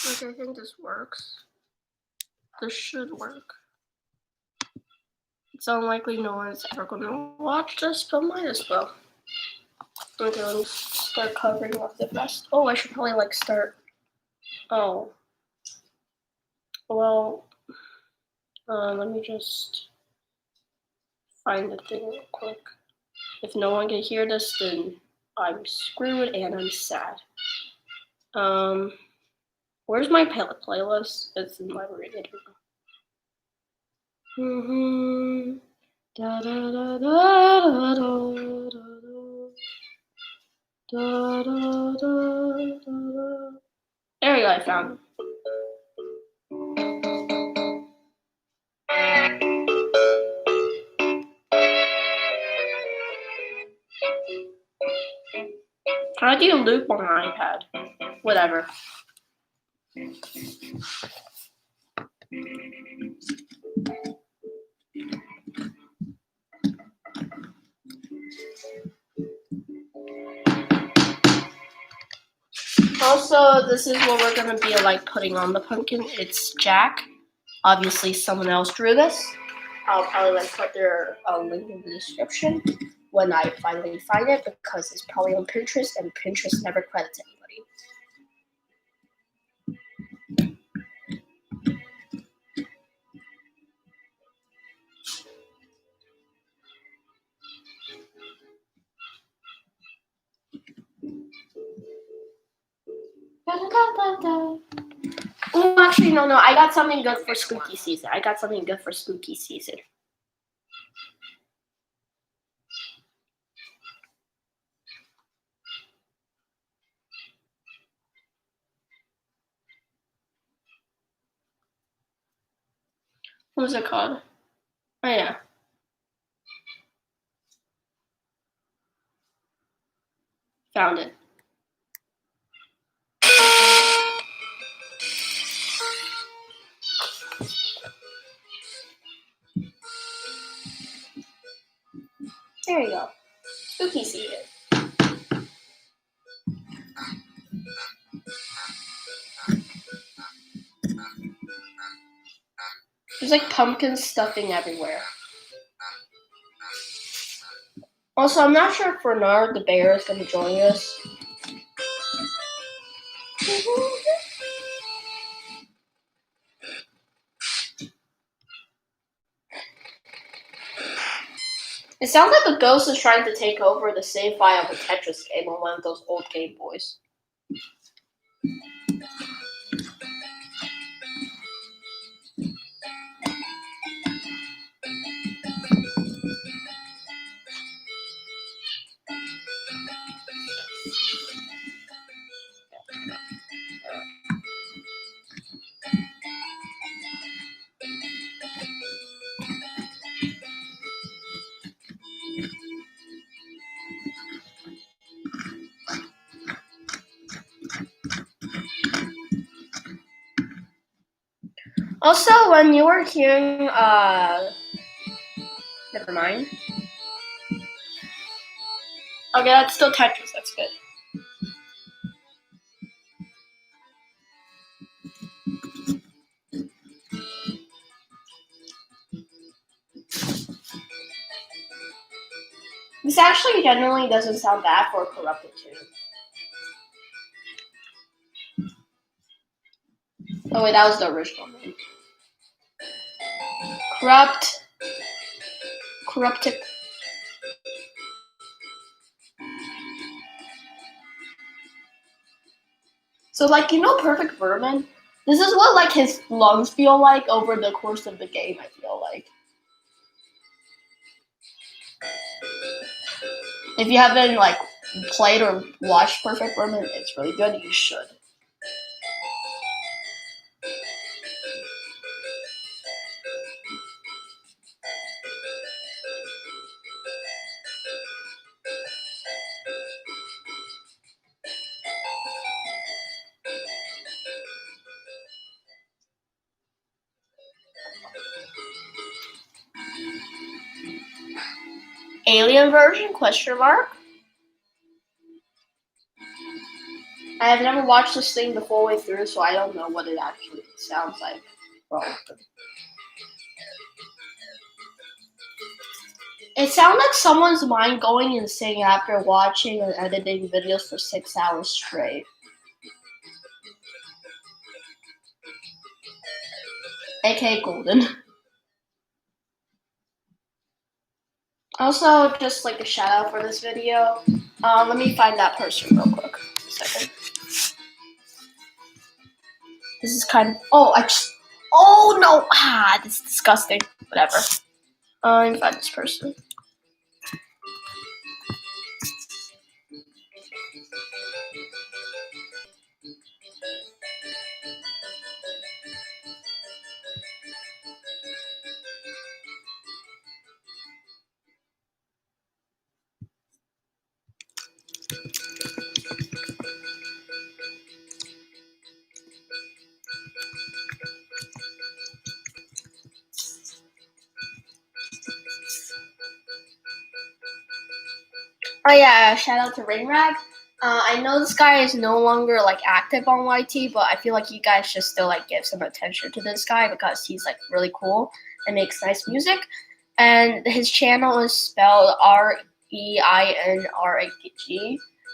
Okay, I think this works. This should work. It's unlikely no one's ever going to watch this, but might as well. Okay, let me start covering up the rest. Oh, I should probably like start. Oh. Well, let me just find the thing real quick. If no one can hear this, then I'm screwed and I'm sad. Where's my playlist? It's in my reading. Da da da da da da da da. There you go, I found it. How do you loop on an iPad? Whatever. Also, this is what we're gonna be like putting on the pumpkin. It's Jack. Obviously, someone else drew this. I'll probably like put their link in the description when I finally find it, because it's probably on Pinterest, and Pinterest never credits anybody. Oh, actually, no. I got something good for spooky season. What was it called? Oh, yeah. Found it. There you go. Spooky season. There's like pumpkin stuffing everywhere. Also, I'm not sure if Bernard the bear is going to join us. It sounds like a ghost is trying to take over the save file of a Tetris game on one of those old Game Boys. Also, when you were hearing, never mind. Okay, that's still Tetris, that's good. This actually generally doesn't sound bad for a corrupted tune. Oh wait, that was the original name. Corrupted. So like, you know Perfect Vermin? This is what like his lungs feel like over the course of the game, I feel like. If you haven't like played or watched Perfect Vermin, it's really good, you should. Alien version, question mark? I have never watched this thing the full way through, so I don't know what it actually sounds like. Well, it sounds like someone's mind going insane after watching and editing videos for 6 hours straight. AKA Golden. Also, just like a shout out for this video. Let me find that person real quick. A second. This is kind of. Oh no! This is disgusting. Whatever. Let me find this person. Oh yeah, shout out to Rainrag. I know this guy is no longer like active on YT, but I feel like you guys should still like give some attention to this guy because he's like really cool and makes nice music. And his channel is spelled REINRAG.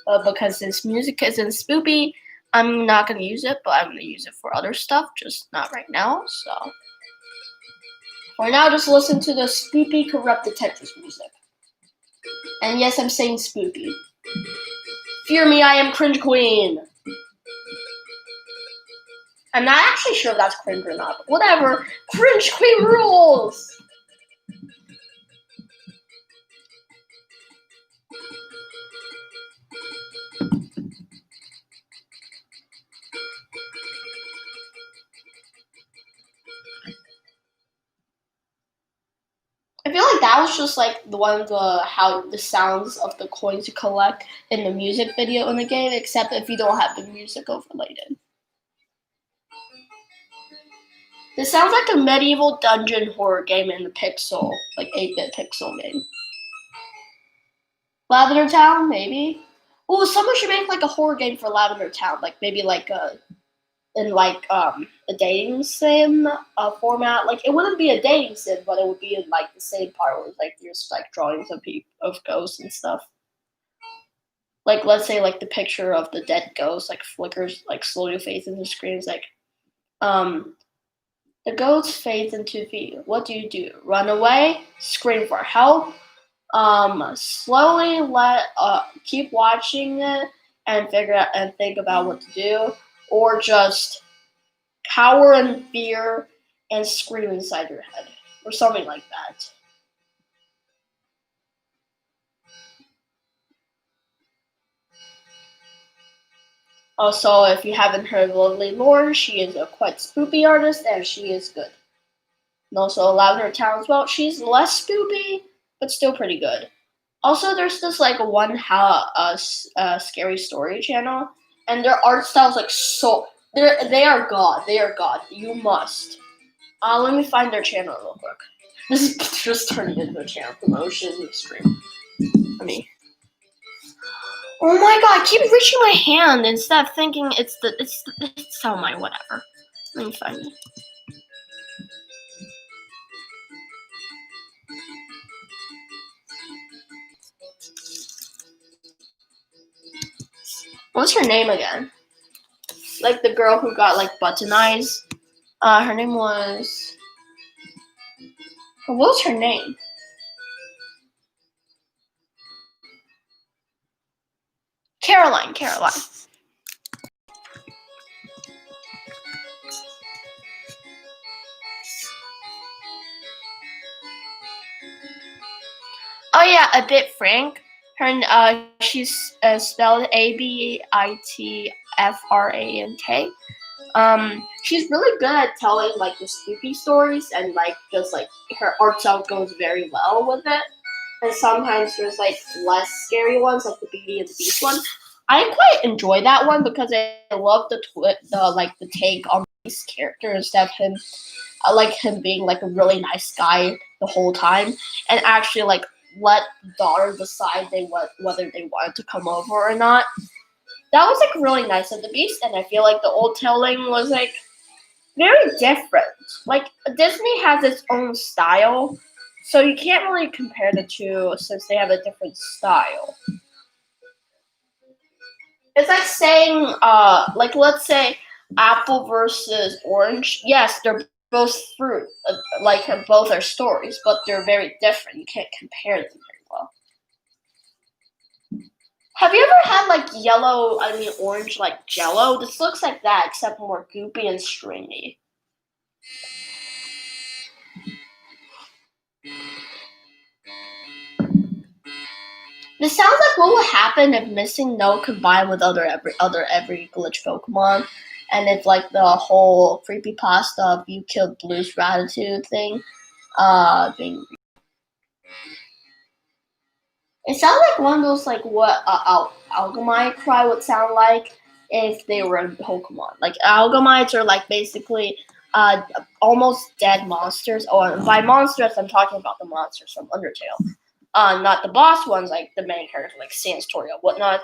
But because his music isn't spoopy, I'm not gonna use it, but I'm gonna use it for other stuff, just not right now. So for now, just listen to the spoopy corrupt detectives music. And yes, I'm saying spoopy. Fear me, I am cringe queen. I'm not actually sure if that's cringe or not, but whatever. Cringe queen rules! I feel like that was just like one of the sounds of the coins you collect in the music video in the game, except if you don't have the music overlaid in. This sounds like a medieval dungeon horror game in the pixel, like 8-bit pixel game. Lavender Town, maybe? Oh, someone should make like a horror game for Lavender Town, like maybe like a dating sim format. Like it wouldn't be a dating sim, but it would be in like the same part where like there's like drawings of ghosts and stuff. Like let's say like the picture of the dead ghost like flickers like slowly fades into the screen. It's like the ghost fades into view. What do? Run away? Scream for help? Slowly keep watching it and figure out and think about what to do, or just cower in fear and scream inside your head, or something like that. Also, if you haven't heard of Lovely Lauren, she is a quite spoopy artist and she is good. And also Lavender Town as well. She's less spoopy, but still pretty good. Also, there's this like one scary story channel, and their art style's like so. They are god. They are god. You must. Let me find their channel real quick. This is just turning into a channel promotion stream. Let me. Oh my god! I keep reaching my hand instead of thinking it's oh my whatever. Let me find it. What's her name again? Like the girl who got like button eyes. Her name was. What was her name? Caroline. Oh yeah, a bit frank. She's spelled ABITFRANK. She's really good at telling like the spooky stories and like just like her art style goes very well with it. And sometimes there's like less scary ones, like the Beauty and the Beast one. I quite enjoy that one because I love the take on this character instead of him, like him being like a really nice guy the whole time, and actually like let the daughter decide whether they wanted to come over or not. that was like really nice of the Beast, and I feel like the old telling was like very different. Like Disney has its own style, so you can't really compare the two since they have a different style. It's like saying, like let's say apple versus orange. Yes, they're both fruit, like both are stories, but they're very different. You can't compare them very well. Have you ever had like orange like Jello? This looks like that, except more goopy and stringy. This sounds like what would happen if Missing No combined with every glitch Pokemon, and if like the whole creepypasta of you killed Blue's Gratitude thing, being. It sounds like one of those like what Algamite cry would sound like if they were in Pokemon. Like Algamites are like basically uh almost dead monsters. Oh, and by monsters I'm talking about the monsters from Undertale. Not the boss ones like the main characters like Sanstoria whatnot.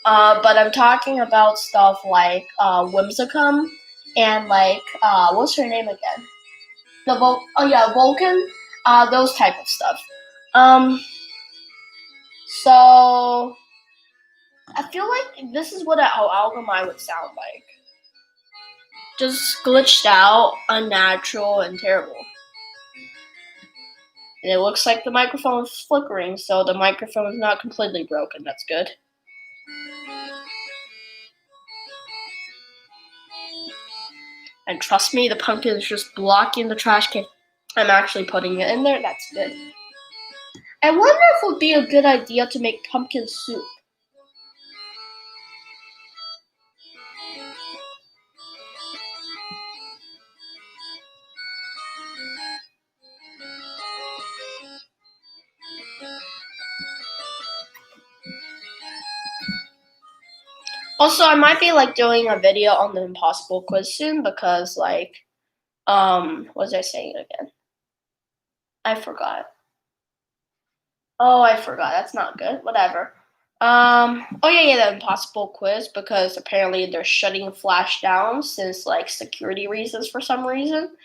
But I'm talking about stuff like Whimsicum and like what's her name again? Vulcan. Those type of stuff. Um, so I feel like this is what how Algamai would sound like. Just glitched out, unnatural, and terrible. And it looks like the microphone is flickering, so the microphone is not completely broken. That's good. And trust me, the pumpkin is just blocking the trash can. I'm actually putting it in there. That's good. I wonder if it would be a good idea to make pumpkin soup. Also, I might be like doing a video on the impossible quiz soon because like what was I saying again? I forgot. Oh, I forgot. That's not good. Whatever. Oh yeah, the impossible quiz because apparently they're shutting Flash down since like security reasons for some reason.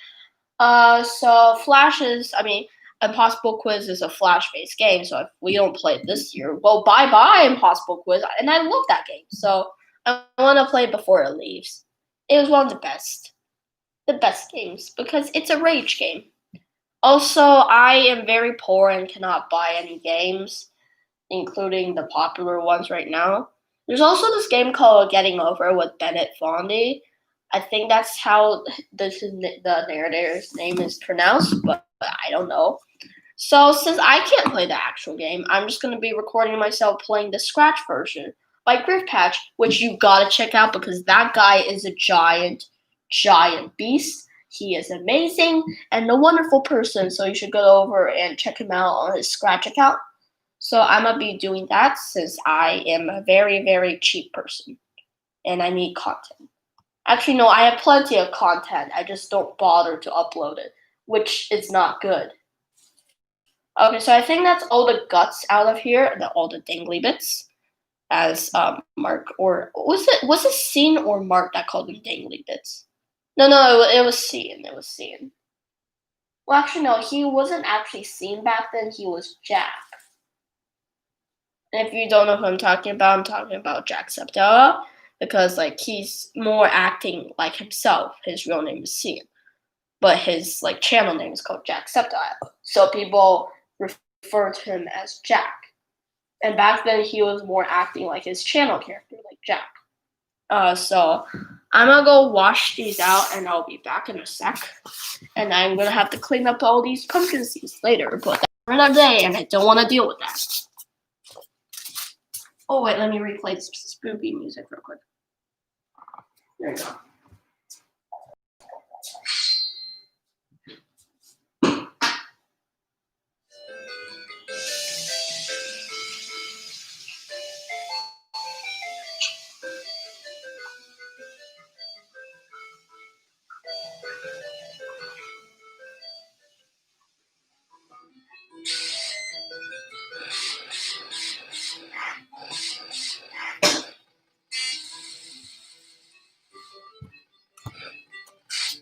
So Flash is, I mean, Impossible Quiz is a Flash-based game. So if we don't play it this year, well, bye bye Impossible Quiz. And I love that game, so I want to play it before it leaves. It was one of the best games because it's a rage game. Also, I am very poor and cannot buy any games, including the popular ones right now. There's also this game called Getting Over with Bennett Fondy. I think that's how the narrator's name is pronounced, but I don't know. So since I can't play the actual game, I'm just going to be recording myself playing the Scratch version by Griff Patch, which you gotta check out because that guy is a giant beast. He is amazing and a wonderful person, so you should go over and check him out on his Scratch account. So I'm gonna be doing that since I am a very, very cheap person and I need content. Actually, no, I have plenty of content. I just don't bother to upload it, which is not good. Okay, so I think that's all the guts out of here, all the dangly bits, as Mark, or was it Scene or Mark that called them dangly bits? No, it was Scene. It was Scene. Well, actually, no, he wasn't actually Scene back then. He was Jack. And if you don't know who I'm talking about Jacksepticeye because like he's more acting like himself. His real name is Cian, but his like channel name is called Jacksepticeye. So people refer to him as Jack. And back then he was more acting like his channel character, like Jack. So I'm gonna go wash these out and I'll be back in a sec. And I'm gonna have to clean up all these pumpkin seeds later, but that's for another day and I don't wanna deal with that. Oh wait, let me replay this spooky music real quick. There you go.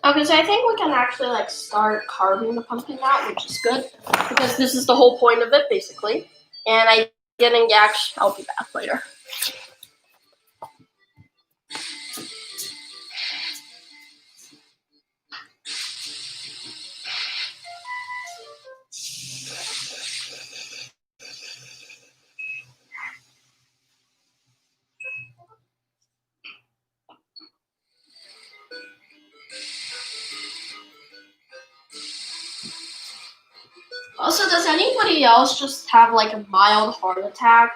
Okay, so I think we can actually like start carving the pumpkin out, which is good because this is the whole point of it, basically. And I didn't actually. I'll be back later. Also, does anybody else just have like a mild heart attack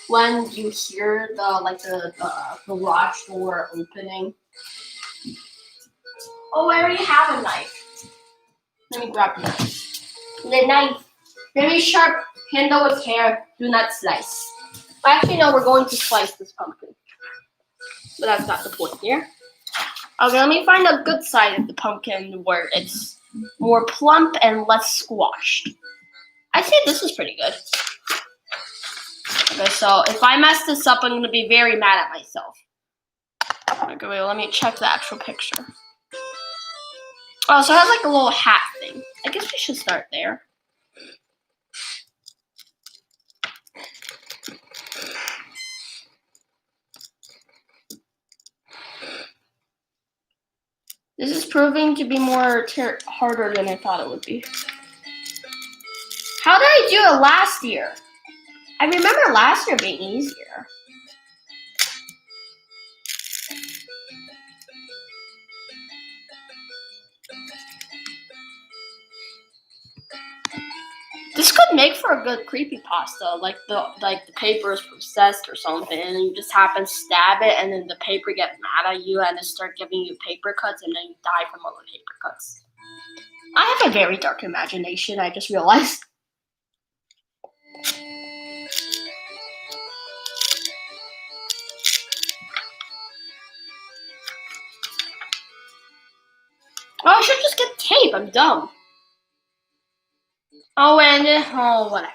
when you hear the garage door opening? Oh, I already have a knife. Let me grab the knife. The knife. Very sharp handle with hair. Do not slice. Actually, no, we're going to slice this pumpkin. But that's not the point here. Okay, let me find a good side of the pumpkin where it's more plump and less squashed. I say this is pretty good. Okay, so if I mess this up, I'm going to be very mad at myself. Okay, wait, let me check the actual picture. Oh, so it has like a little hat thing. I guess we should start there. This is proving to be more harder than I thought it would be. How did I do it last year? I remember last year being easier. This could make for a good creepypasta, like the paper is processed or something, and you just happen to stab it, and then the paper gets mad at you and it start giving you paper cuts, and then you die from all the paper cuts. I have a very dark imagination. I just realized. Oh, I should just get tape. I'm dumb. Oh, and whatever.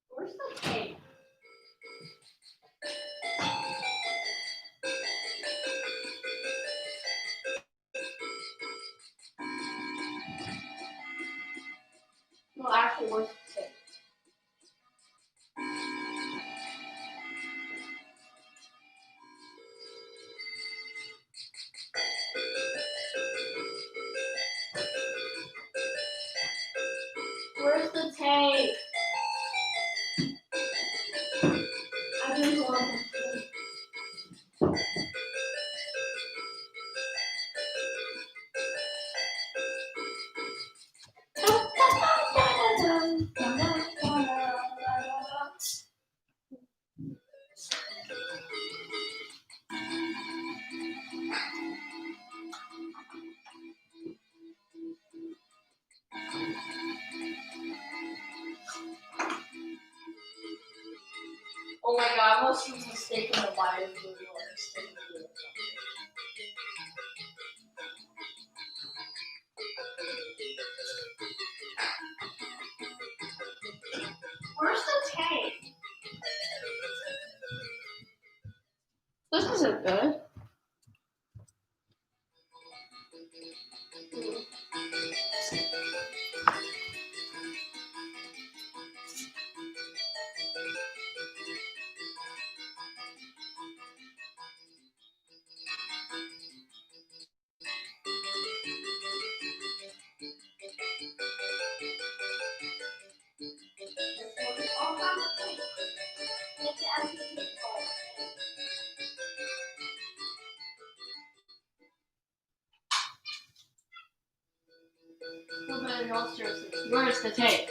Where's the tape? Well, actually, where's the tape? Where's the tape? I just want the tape. Oh my god, I must have mistaken the wire for the Where's the tape? This isn't good. Where's the tape?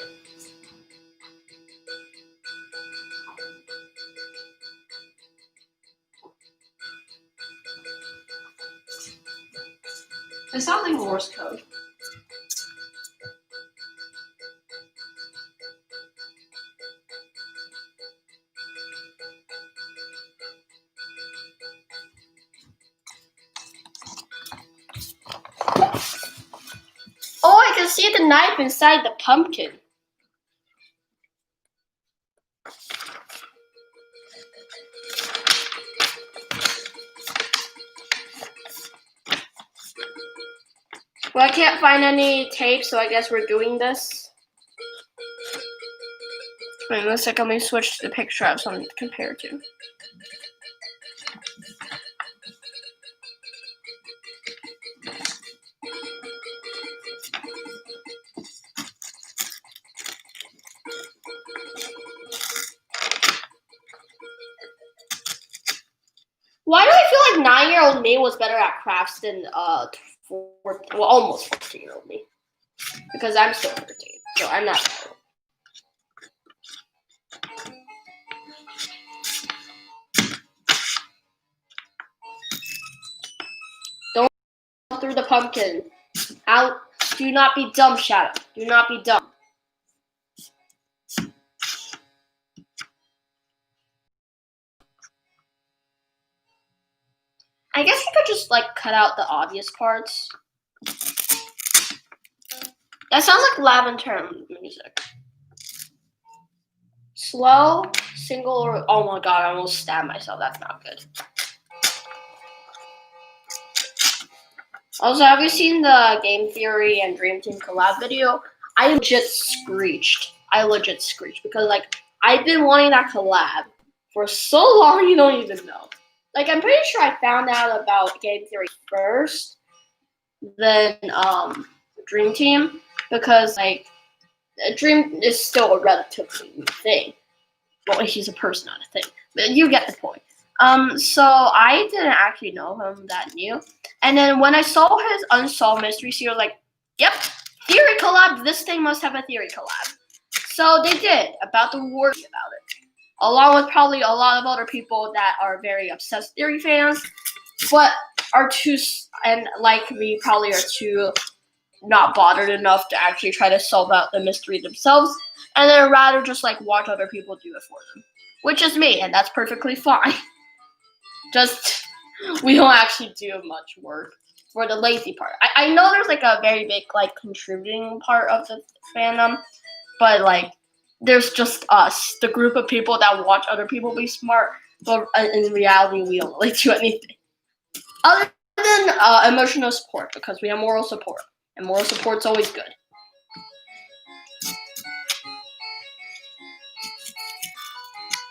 It sounds like Morse code. Oh, I can see see the knife inside the pumpkin. Well, I can't find any tape, so I guess we're doing this. Wait a second, let me switch to the picture. I have something to compare to. Why do I feel like 9-year-old me was better at crafts than almost 14-year-old me? Because I'm still 13, so I'm not that old. Don't go through the pumpkin. Out. Do not be dumb, Shadow. Do not be dumb. I guess you could just like cut out the obvious parts. That sounds like lanturn music. Slow, single, or oh my god, I almost stabbed myself. That's not good. Also, have you seen the Game Theory and Dream Team collab video? I legit screeched. Because like I've been wanting that collab for so long you don't even know. Like I'm pretty sure I found out about Game Theory first, then Dream Team, because like Dream is still a relatively new thing. Well, he's a person, not a thing. But you get the point. So I didn't actually know him that new. And then when I saw his Unsolved Mystery series, like, yep, theory collab, this thing must have a theory collab. So they did, about the war about it. Along with probably a lot of other people that are very obsessed theory fans, but are too, and like me, probably are too not bothered enough to actually try to solve out the mystery themselves, and then rather just like watch other people do it for them. Which is me, and that's perfectly fine. Just, we don't actually do much work for the lazy part. I know there's like a very big like contributing part of the fandom, but like there's just us, the group of people that watch other people be smart, but in reality we don't really do anything. Other than emotional support, because we have moral support, and moral support's always good.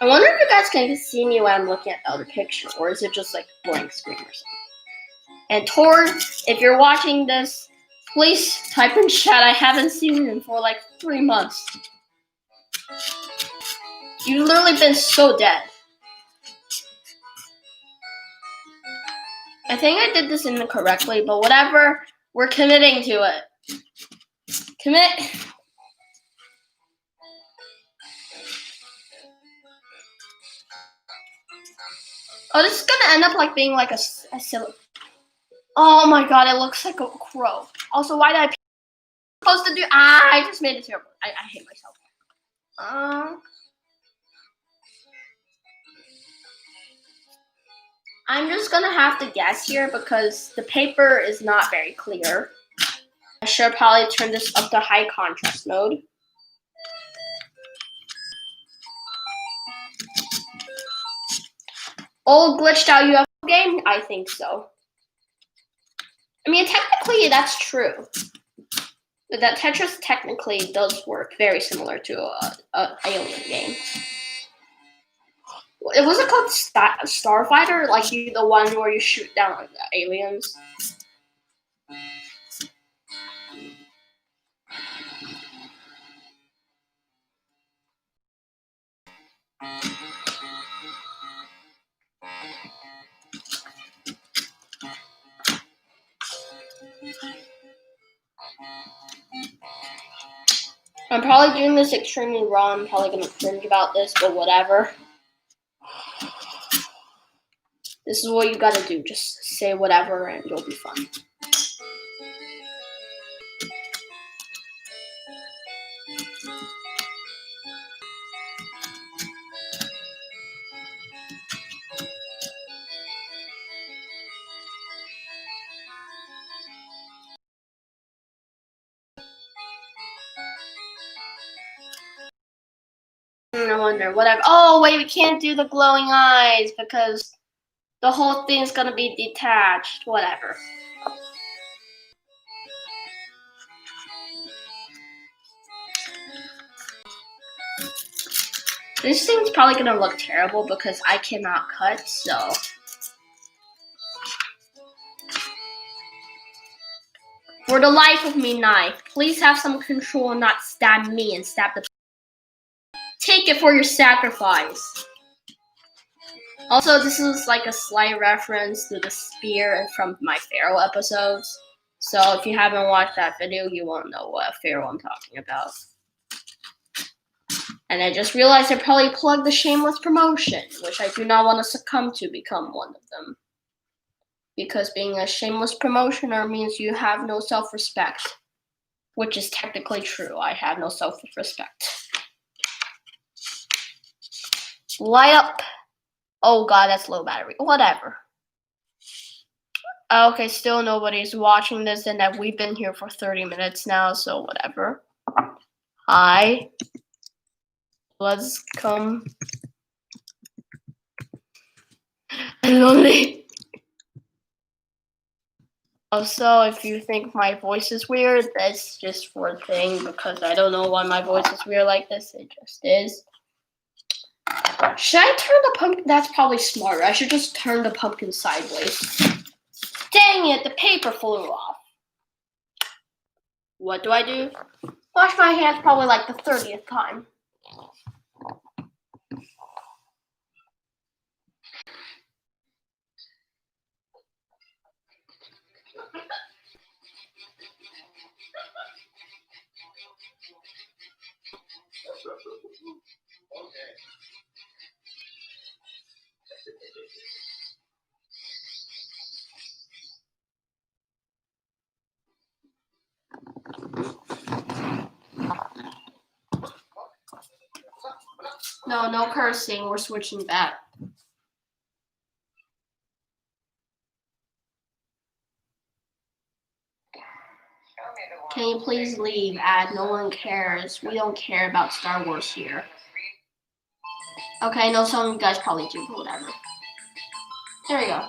I wonder if you guys can see me when I'm looking at the other picture, or is it just like blank screen or something? And Tor, if you're watching this, please type in chat. I haven't seen him for like 3 months. You've literally been so dead. I think I did this incorrectly, but whatever. We're committing to it. Commit. Oh, this is gonna end up like being like a silly. Oh my god, it looks like a crow. Also, why did I supposed to do? I just made it terrible. I hate myself. I'm just gonna have to guess here because the paper is not very clear. I should probably turn this up to high contrast mode. Old glitched out UFO game? I think so. I mean, technically that's true. But that Tetris technically does work very similar to a alien game. Was it called Starfighter? Like the one where you shoot down like the aliens? I'm probably doing this extremely wrong. I'm probably gonna cringe about this, but whatever. This is what you gotta do. Just say whatever and you'll be fine. gonna wonder, whatever. Oh, wait, we can't do the glowing eyes because the whole thing's gonna be detached. Whatever. This thing's probably gonna look terrible because I cannot cut, so. For the life of me, knife, please have some control and not stab me and stab the. Take it for your sacrifice. Also, this is like a slight reference to the spear from my Pharaoh episodes. So if you haven't watched that video, you won't know what Pharaoh I'm talking about. And I just realized I probably plugged the shameless promotion, which I do not want to succumb to become one of them. Because being a shameless promotioner means you have no self-respect. Which is technically true. I have no self-respect. Light up. Oh god, that's low battery. Whatever. Okay, still nobody's watching this, and that we've been here for 30 minutes now, so whatever. Hi. Let's come. Lonely. Also, if you think my voice is weird, that's just for a thing, because I don't know why my voice is weird like this. It just is. Should I turn the pumpkin? That's probably smarter. I should just turn the pumpkin sideways. Dang it, the paper flew off. What do I do? Wash my hands probably like the 30th time. No cursing. We're switching back. Can you please leave, Ad? No one cares. We don't care about Star Wars here. Okay, I know some of you guys probably do, but whatever. There we go.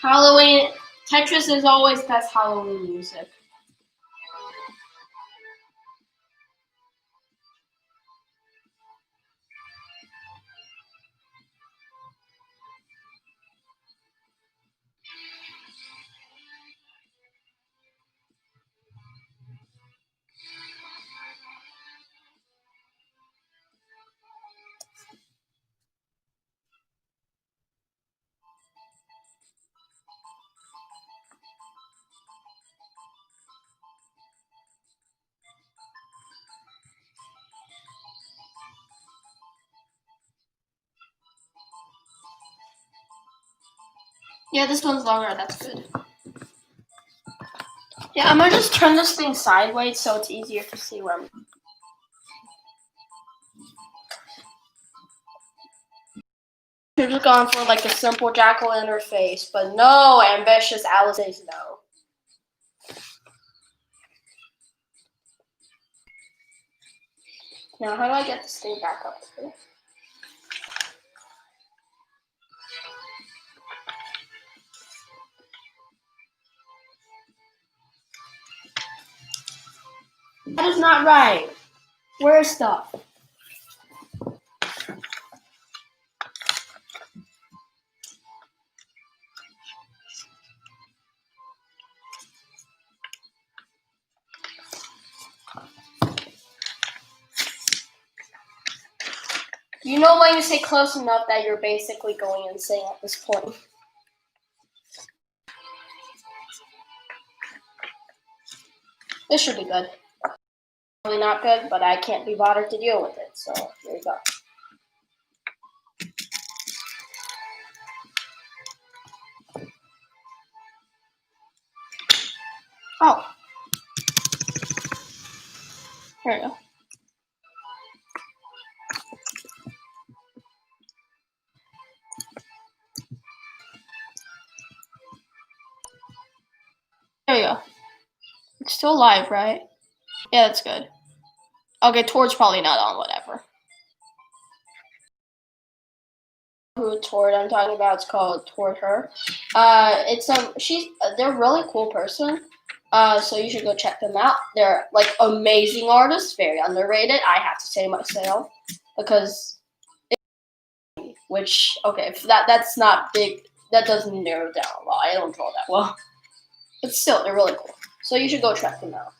Halloween. Tetris is always best Halloween music. Yeah, this one's longer. That's good. Yeah, I'm gonna just turn this thing sideways so it's easier to see where I'm. You're just going for like a simple jack-o'-lantern face, but no, ambitious Alice says no. Now, how do I get this thing back up here? That is not right. Where's stuff? You know when you say close enough that you're basically going insane at this point. This should be good. Really not good, but I can't be bothered to deal with it, so here we go. Oh. Here you go. There you go. It's still alive, right? Yeah, that's good. Okay, Tor's probably not on, whatever. Who Tor I'm talking about? It's called Toward Her. They're a really cool person. So you should go check them out. They're like amazing artists, very underrated. I have to say myself because, which okay, if that's not big. That doesn't narrow down a lot. I don't draw that well, but still, they're really cool. So you should go check them out.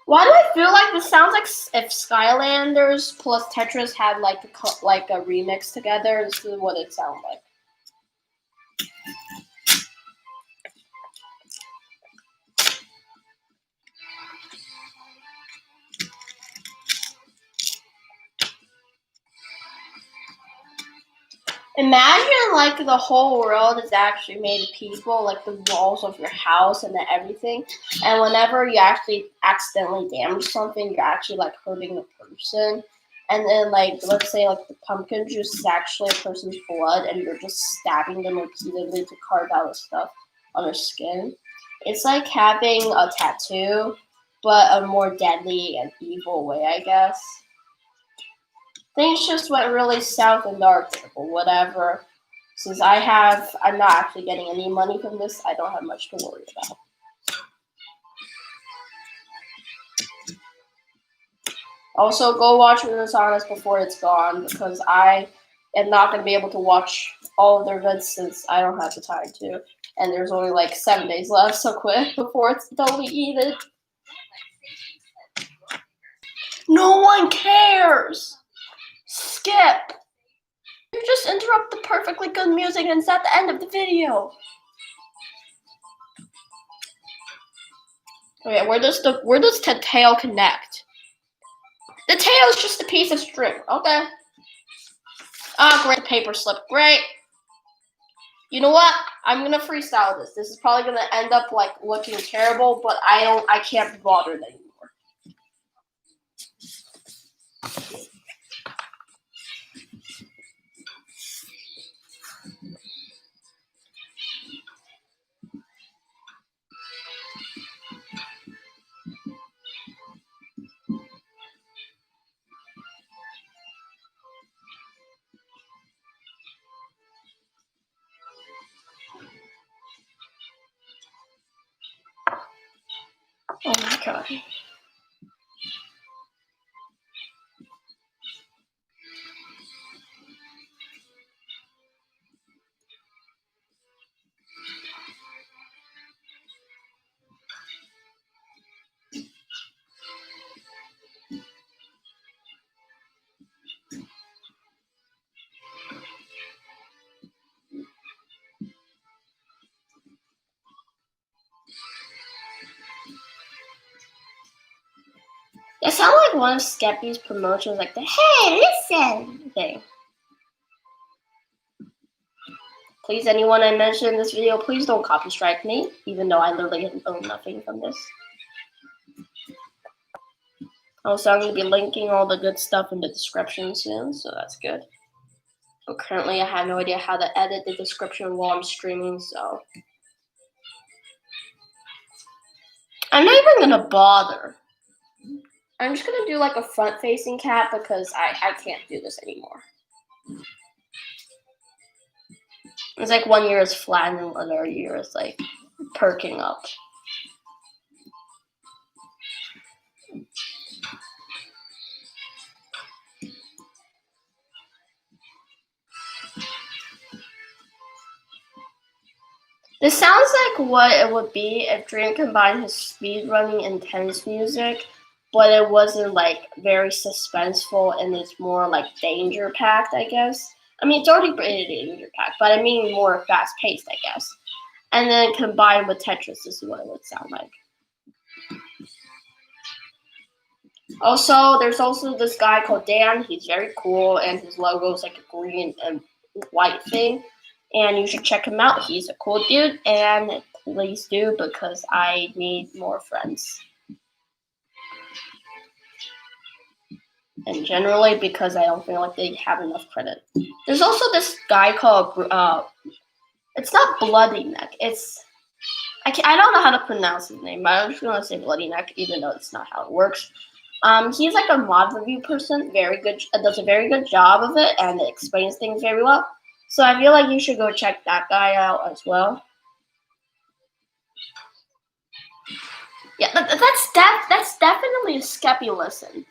Why do I feel like this sounds like if Skylanders plus Tetris had like a remix together? This is what it sounds like. Imagine like the whole world is actually made of people, like the walls of your house and everything. And whenever you actually accidentally damage something, you're actually like hurting the person. And then like let's say like the pumpkin juice is actually a person's blood and you're just stabbing them repeatedly to carve out the stuff on their skin. It's like having a tattoo, but a more deadly and evil way, I guess. Things just went really south in the Arctic or whatever. Since I'm not actually getting any money from this, I don't have much to worry about. Also, go watch Renaissance before it's gone because I am not going to be able to watch all of their vids since I don't have the time to. And there's only like 7 days left, so quick before it's deleted. No one cares! Skip! You just interrupt the perfectly good music and it's at the end of the video. Okay, where does the tail connect? The tail is just a piece of string. Okay. Ah, great paper slip. Great. You know what? I'm gonna freestyle this. This is probably gonna end up like looking terrible, but I can't be bothered anymore. Oh my god. It sounded like one of Skeppy's promotions, like the "Hey, listen" thing. Please, anyone I mention in this video, please don't copy strike me, even though I literally own nothing from this. Also, I'm going to be linking all the good stuff in the description soon, so that's good. But currently, I have no idea how to edit the description while I'm streaming, so I'm not even going to bother. I'm just going to do like a front-facing cat because I can't do this anymore. It's like one year is flat and another year is like perking up. This sounds like what it would be if Dream combined his speedrunning intense music, but it wasn't like very suspenseful and it's more like danger packed, I guess. I mean, it's already pretty danger packed, but I mean more fast paced, I guess. And then combined with Tetris, this is what it would sound like. Also, there's also this guy called Dan. He's very cool, and his logo is like a green and white thing. And you should check him out. He's a cool dude, and please do because I need more friends. And generally because I don't feel like they have enough credit. There's also this guy called it's not Bloody Neck. I don't know how to pronounce his name, but I'm just gonna say Bloody Neck, even though it's not how it works. He's like a mod review person, very good, does a very good job of it, and explains things very well. So I feel like you should go check that guy out as well. Yeah, that's definitely a Skeppy listen.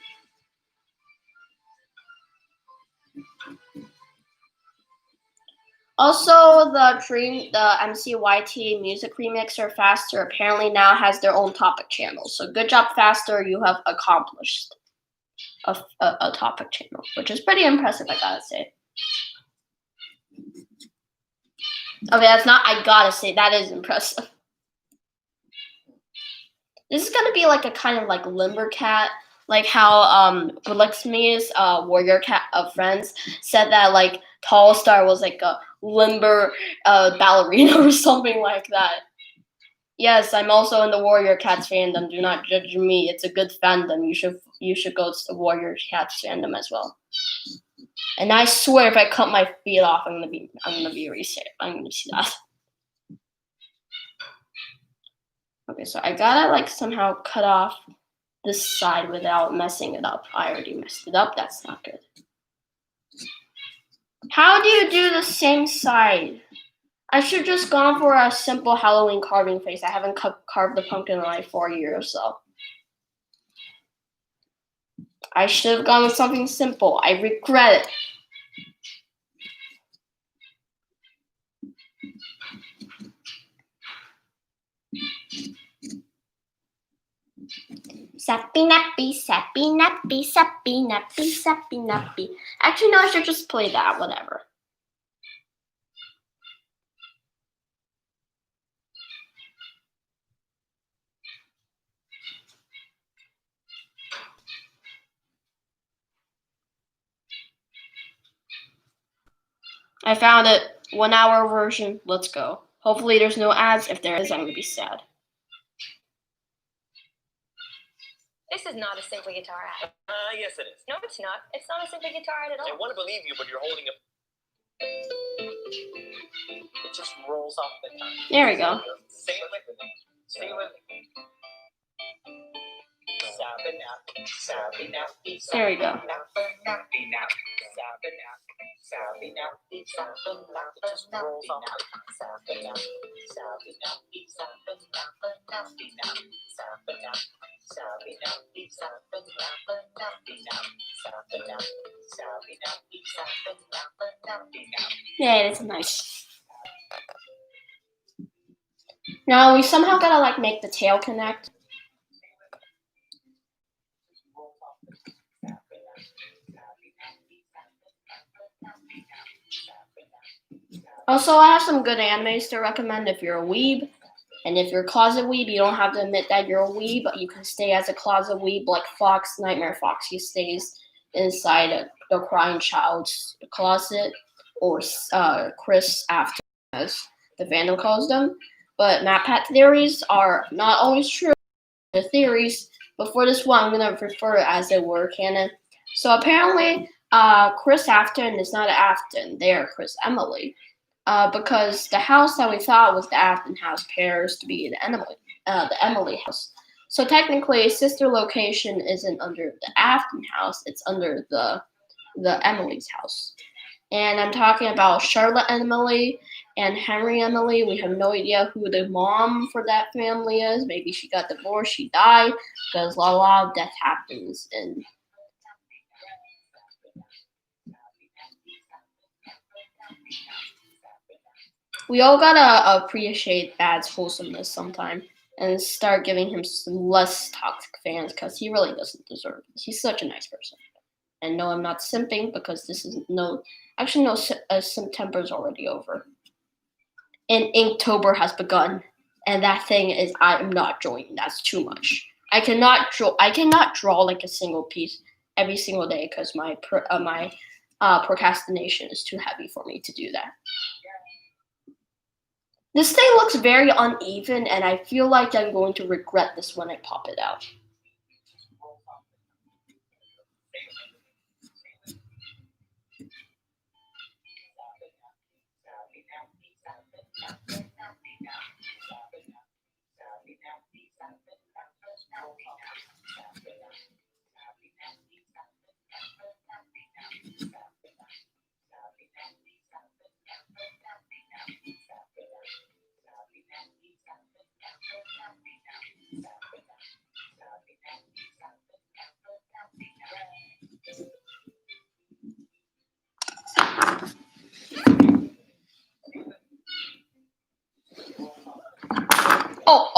Also, the MCYT music remixer Faster apparently now has their own topic channel. So good job, Faster. You have accomplished a topic channel, which is pretty impressive, I gotta say. Okay, that's not, I gotta say, that is impressive. This is gonna be like a kind of like limber cat, like how Blixme's warrior cat of Friends said that like Tall Star was like a limber ballerina or something like that. Yes, I'm also in the Warrior Cats fandom. Do not judge me. It's a good fandom. You should go to the Warrior Cats fandom as well. And I swear, if I cut my feet off, I'm gonna be reset. I'm gonna see that. Okay, so I gotta like somehow cut off this side without messing it up. I already messed it up. That's not good. How do you do the same side? I should just gone for a simple Halloween carving face. I haven't carved the pumpkin in like 4 years, so. I should have gone with something simple. I regret it. Sappy nappy, sappy nappy, sappy nappy, sappy nappy. Actually, no, I should just play that, whatever. I found it. 1 hour version. Let's go. Hopefully there's no ads. If there is, I'm gonna be sad. This is not a Simply Guitar ad. Yes it is. No, it's not. It's not a Simply Guitar ad at all. I want to believe you, but you're holding a... It just rolls off the tongue. There we go. Say it with me. Say it with me. There we go. Yeah, it's nice. Now we somehow gotta like make the tail connect. Also, I have some good animes to recommend if you're a weeb. And if you're a closet weeb, you don't have to admit that you're a weeb, but you can stay as a closet weeb like Fox, Nightmare Fox. He stays inside the crying child's closet, or Chris after, as the fandom calls them. But MatPat theories are not always true. The theories, but for this one, I'm going to refer it as it were canon. So apparently, Chris Afton is not an Afton. They are Chris Emily. Because the house that we thought was the Afton house appears to be the Emily house. So technically, sister location isn't under the Afton house; it's under the Emily's house. And I'm talking about Charlotte Emily and Henry Emily. We have no idea who the mom for that family is. Maybe she got divorced, she died, because a lot of death happens in. We all gotta appreciate Bad's wholesomeness sometime and start giving him some less toxic fans because he really doesn't deserve it. He's such a nice person. And no, I'm not simping because this is September's already over. And Inktober has begun. And that thing is, I am not joining. That's too much. I cannot draw like a single piece every single day because my procrastination is too heavy for me to do that. This thing looks very uneven, and I feel like I'm going to regret this when I pop it out.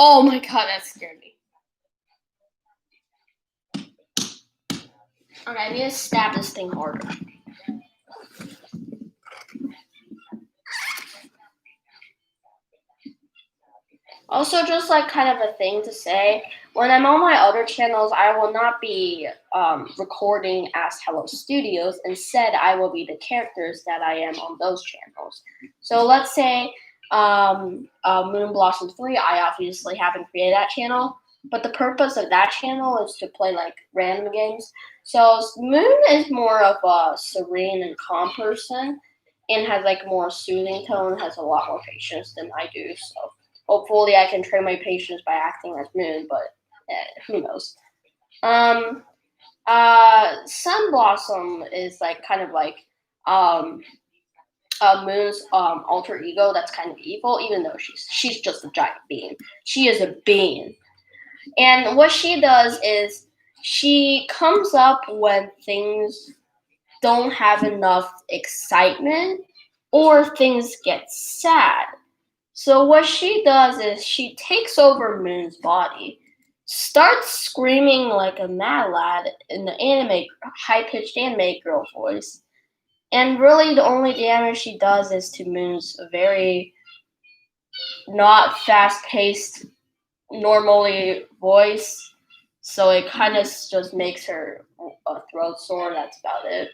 Oh my god, that scared me. Okay, I need to stab this thing harder. Also, just like kind of a thing to say, when I'm on my other channels, I will not be recording as Hello Studios. Instead, I will be the characters that I am on those channels. So let's say Moon Blossom 3, I obviously haven't created that channel, but the purpose of that channel is to play like random games. So Moon is more of a serene and calm person and has like more soothing tone, has a lot more patience than I do, so hopefully I can train my patience by acting as Moon, but who knows. Sun Blossom is like kind of like Moon's alter ego that's kind of evil, even though she's just a giant being. She is a being. And what she does is she comes up when things don't have enough excitement or things get sad. So what she does is she takes over Moon's body, starts screaming like a mad lad in the anime, high-pitched anime girl voice, and really the only damage she does is to Moon's very not fast-paced, normally voice. So it kind of just makes her a throat sore. That's about it.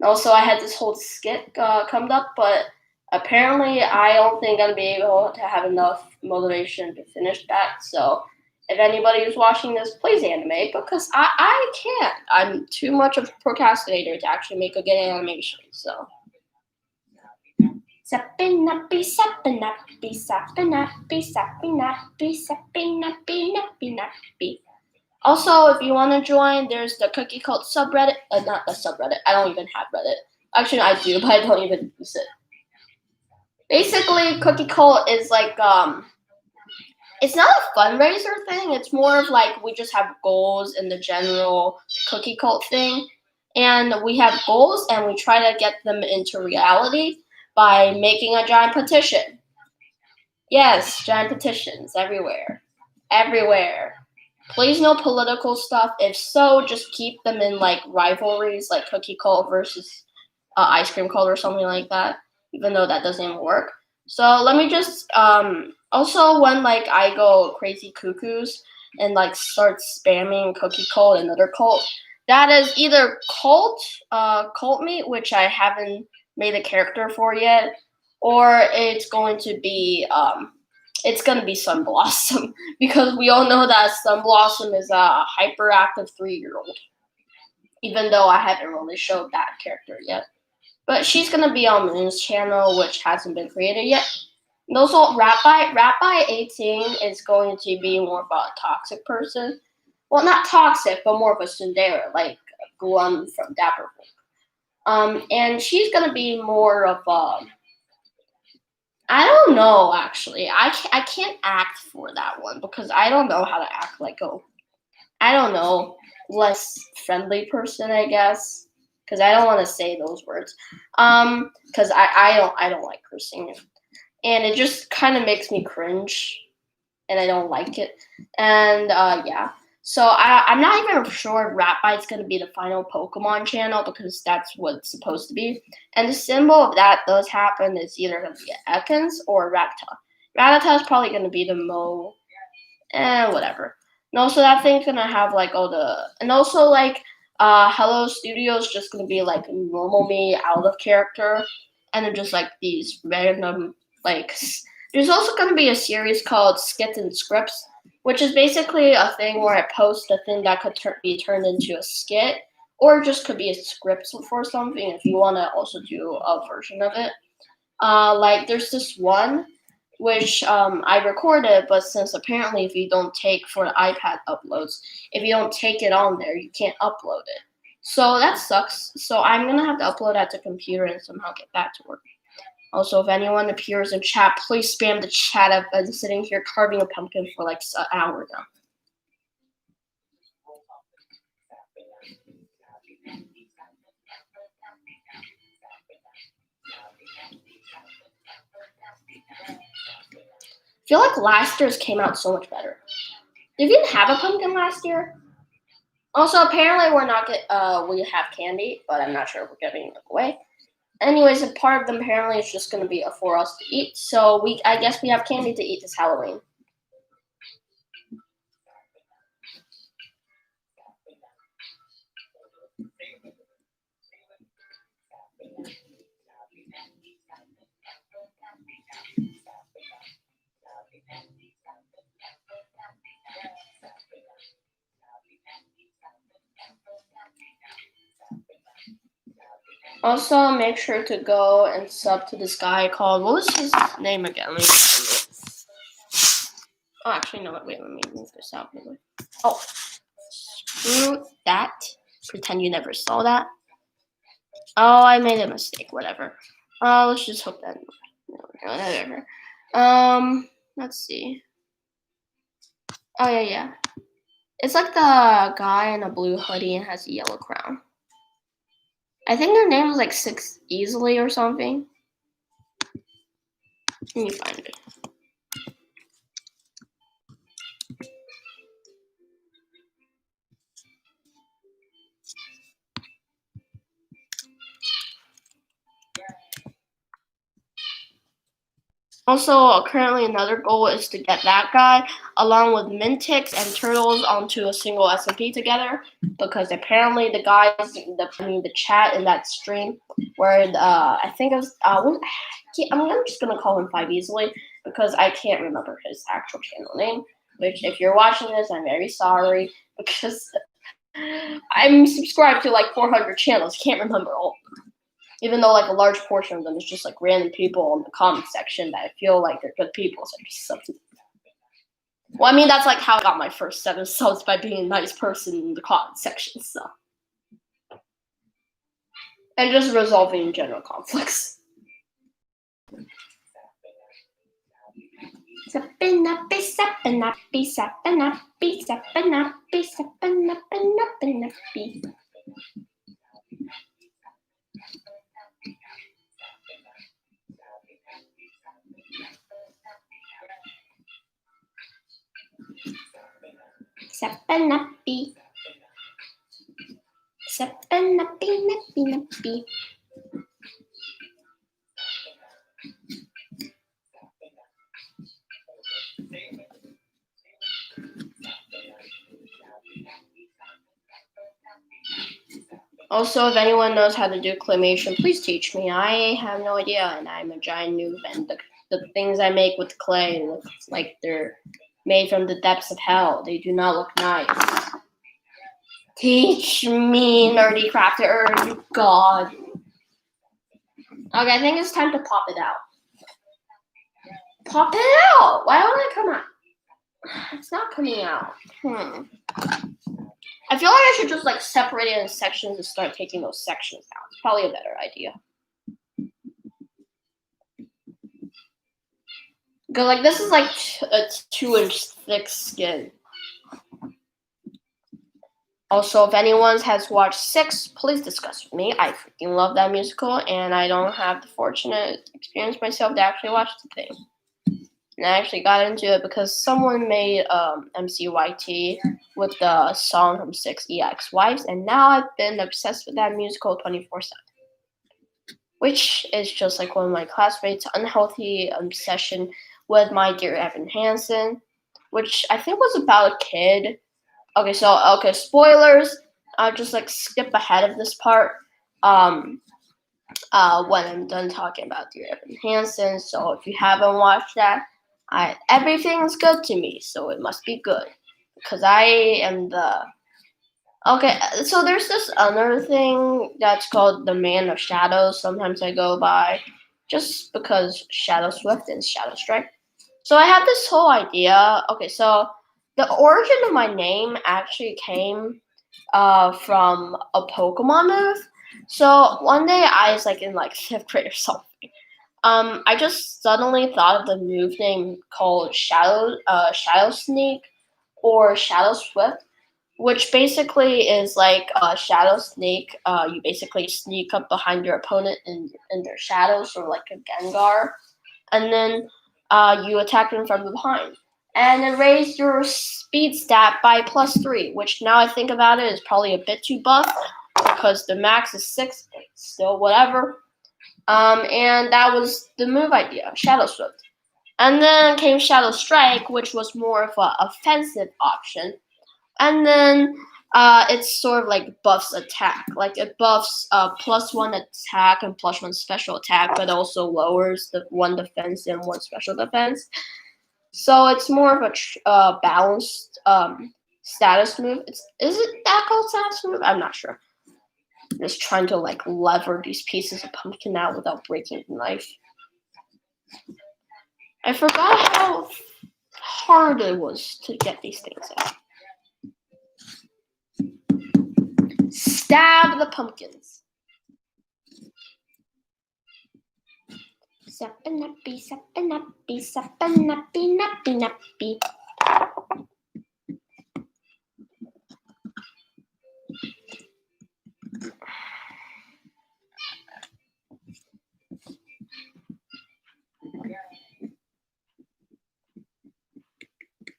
Also, I had this whole skit come up, but apparently I don't think I'm gonna be able to have enough motivation to finish that. So if anybody is watching this, please animate because I can't. I'm too much of a procrastinator to actually make a good animation. So sappy nappy sappy nappy sappy nappy sappy nappy sappy nappy nappy nappy. Also, if you want to join, there's the Cookie Cult subreddit. Not the subreddit. I don't even have Reddit. Actually, I do, but I don't even use it. Basically, Cookie Cult is like it's not a fundraiser thing. It's more of like we just have goals in the general Cookie Cult thing, and we have goals and we try to get them into reality by making a giant petition. Yes, giant petitions everywhere, everywhere. Please no political stuff. If so, just keep them in like rivalries, like Cookie Cult versus Ice Cream Cult or something like that. Even though that doesn't even work. So let me just also when like I go crazy cuckoos and like start spamming Cookie Cult and other cult, that is either cult meat, which I haven't made a character for yet, or it's going to be Sun Blossom because we all know that Sun Blossom is a hyperactive 3-year-old. Even though I haven't really showed that character yet. But she's gonna be on Moon's channel, which hasn't been created yet. And also, Rabbi 18 is going to be more of a toxic person. Well, not toxic, but more of a tsundere, like Glum from Dapper Wolf. And she's gonna be more of a I don't know, actually. I can't act for that one because I don't know how to act like I don't know, less friendly person, I guess. Because I don't want to say those words. Because I don't like cursing. And it just kind of makes me cringe. And I don't like it. And, yeah. So I'm not even sure if Ratbite's going to be the final Pokemon channel because that's what it's supposed to be. And the symbol if that does happen is either going to be Ekans or Rattata. Rattata is probably going to be the whatever. And also that thing's gonna have like all the, and also like Hello Studio is just gonna be like normal me out of character, and then just like these random like. There's also gonna be a series called Skits and Scripts, which is basically a thing where I post a thing that could be turned into a skit, or just could be a script for something if you want to also do a version of it. Like there's this one which I recorded, but since apparently if you don't take for the iPad uploads, if you don't take it on there, you can't upload it. So that sucks. So I'm gonna have to upload that to computer and somehow get that to work. Also, if anyone appears in chat, please spam the chat. I've been sitting here carving a pumpkin for like an hour now. I feel like last year's came out so much better. Did we even have a pumpkin last year? Also, apparently we're not we have candy, but I'm not sure if we're giving it away. Anyways, a part of them apparently is just gonna be for us to eat. So I guess we have candy to eat this Halloween. Also, make sure to go and sub to this guy called, what was his name again? Let me remember it. Oh, actually, no, wait, let me move this out. Oh, screw that. Pretend you never saw that. Oh, I made a mistake, whatever. Let's just hope that, whatever. Let's see. Oh, yeah. It's like the guy in a blue hoodie and has a yellow crown. I think their name is like Six Easily or something. Let me find it. Also, currently another goal is to get that guy along with Mintix and Turtles onto a single SMP together, because apparently the guys, the chat in that stream where I think it was I'm just gonna call him 5 Easily because I can't remember his actual channel name. Which, if you're watching this, I'm very sorry because I'm subscribed to like 400 channels. Can't remember all. Even though like a large portion of them is just like random people in the comment section that I feel like they're good people, so I just sub to them. Well, I mean that's like how I got my first 7 subs, by being a nice person in the comment section, so. And just resolving general conflicts. Sappin up, sappin up, sappin up, sappin up, sappin up, Sappanappy. Sappanappy, nappy, nappy. Also, if anyone knows how to do claymation, please teach me. I have no idea, and I'm a giant noob, and the things I make with clay look like they're made from the depths of hell. They do not look nice. Teach me, nerdy crafter, God. Okay, I think it's time to pop it out. Pop it out! Why won't it come out? It's not coming out. I feel like I should just like separate it in sections and start taking those sections out. It's probably a better idea. Because like this is like a 2-inch thick skin. Also, if anyone has watched 6, please discuss with me. I freaking love that musical, and I don't have the fortunate experience myself to actually watch the thing. And I actually got into it because someone made MCYT with the song from 6 EX Wives, and now I've been obsessed with that musical 24/7. Which is just like one of my classmates' unhealthy obsession with my dear Evan Hansen, which I think was about a kid. Okay, spoilers. I'll just like skip ahead of this part. When I'm done talking about Dear Evan Hansen. So if you haven't watched that, everything's good to me, so it must be good because I am the. Okay, so there's this other thing that's called the Man of Shadows. Sometimes I go by just because Shadow Swift and Shadow Strike. So I have this whole idea. Okay, so the origin of my name actually came from a Pokemon move. So one day I was like in like fifth grade or something. I just suddenly thought of the move name called Shadow Sneak or Shadow Swift, which basically is like a Shadow Sneak. You basically sneak up behind your opponent in their shadows, or like a Gengar, and then you attack them from behind. And then raise your speed stat by +3, which now I think about it is probably a bit too buff because the max is 6, but still whatever. And that was the move idea, Shadow Swift. And then came Shadow Strike, which was more of an offensive option. And then it's sort of like buffs attack. Like it buffs +1 attack and +1 special attack, but also lowers the 1 defense and 1 special defense. So it's more of a balanced status move. Is it that called status move? I'm not sure. I'm just trying to like lever these pieces of pumpkin out without breaking the knife. I forgot how hard it was to get these things out. Stab the pumpkins. Sappy, sappy, sappy, nappy.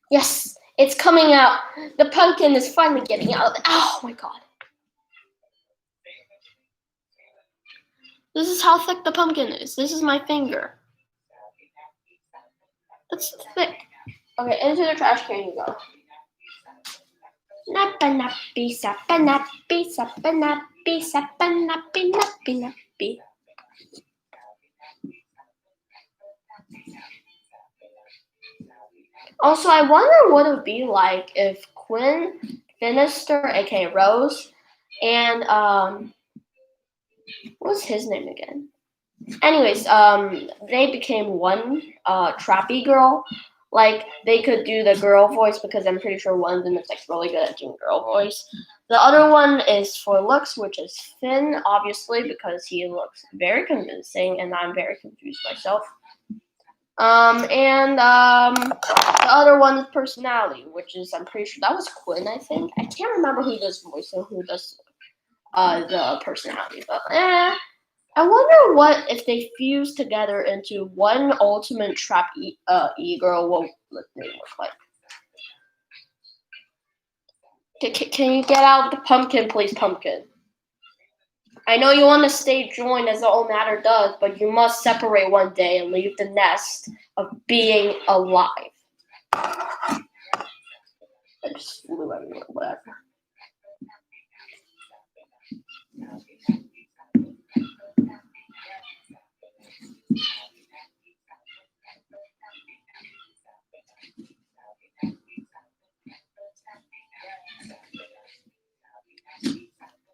Yes, it's coming out. The pumpkin is finally getting out of it. Oh my god. This is how thick the pumpkin is. This is my finger. It's thick. Okay, into the trash can you go. Nappa nappy, sappa nappy, sappa nappy, sappa nappy, nappy nappy. Also, I wonder what it would be like if Quinn, Finister, aka Rose, and what was his name again? Anyways, they became one trappy girl. Like they could do the girl voice because I'm pretty sure one of them is like really good at doing girl voice. The other one is for looks, which is Finn, obviously because he looks very convincing, and I'm very confused myself. The other one is personality, which is I'm pretty sure that was Quinn. I think I can't remember who does voice and who does the personality, but I wonder what if they fuse together into one ultimate trap e-girl, what would they look like? Can you get out the pumpkin, please, pumpkin? I know you want to stay joined as all matter does, but you must separate one day and leave the nest of being alive. I just flew everywhere, whatever.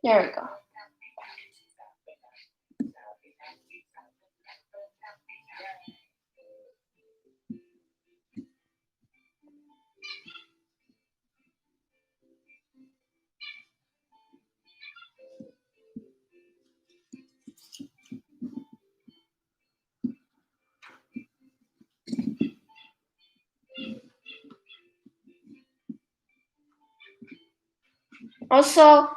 There we go. Also,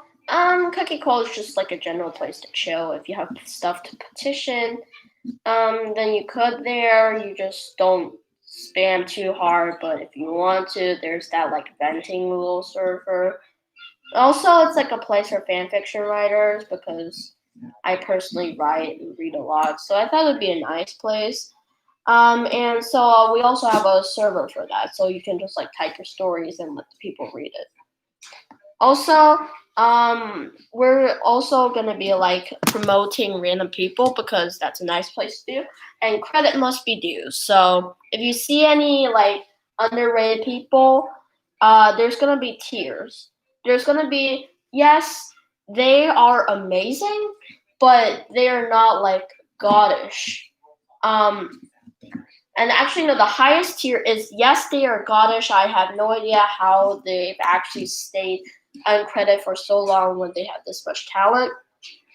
Cookie Call is just like a general place to chill. If you have stuff to petition, then you could there. You just don't spam too hard, but if you want to, there's that like venting little server. Also, it's like a place for fanfiction writers because I personally write and read a lot, so I thought it would be a nice place. And so we also have a server for that, so you can just like type your stories and let the people read it. Also, we're also gonna be like promoting random people because that's a nice place to do, and credit must be due. So if you see any like underrated people, there's gonna be tiers. There's gonna be yes, they are amazing, but they are not like goddish. Um, and actually, no, the highest tier is yes, they are goddish. I have no idea how they've actually stayed on credit for so long when they have this much talent.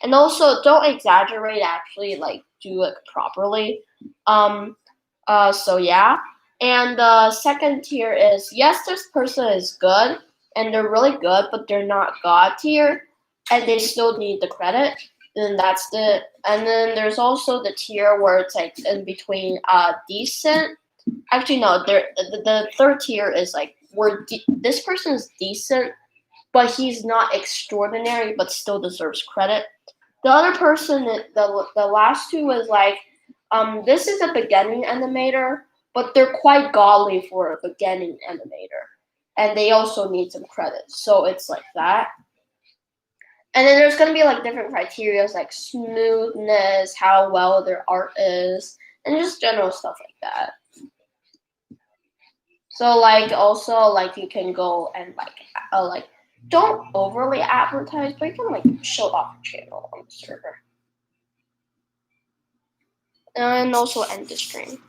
And also, don't exaggerate. Actually, like do it properly. Um. So yeah. And the second tier is yes, this person is good and they're really good, but they're not god tier, and they still need the credit. Then that's the. And then there's also the tier where it's like in between decent. Actually no, the third tier is like this person is decent, but he's not extraordinary, but still deserves credit. The other person, the last two is like, this is a beginning animator, but they're quite godly for a beginning animator, and they also need some credit. So it's like that. And then there's gonna be like different criterias like smoothness, how well their art is, and just general stuff like that. So like also like you can go and like don't overly advertise, but you can like show off your channel on the server. And also end the stream.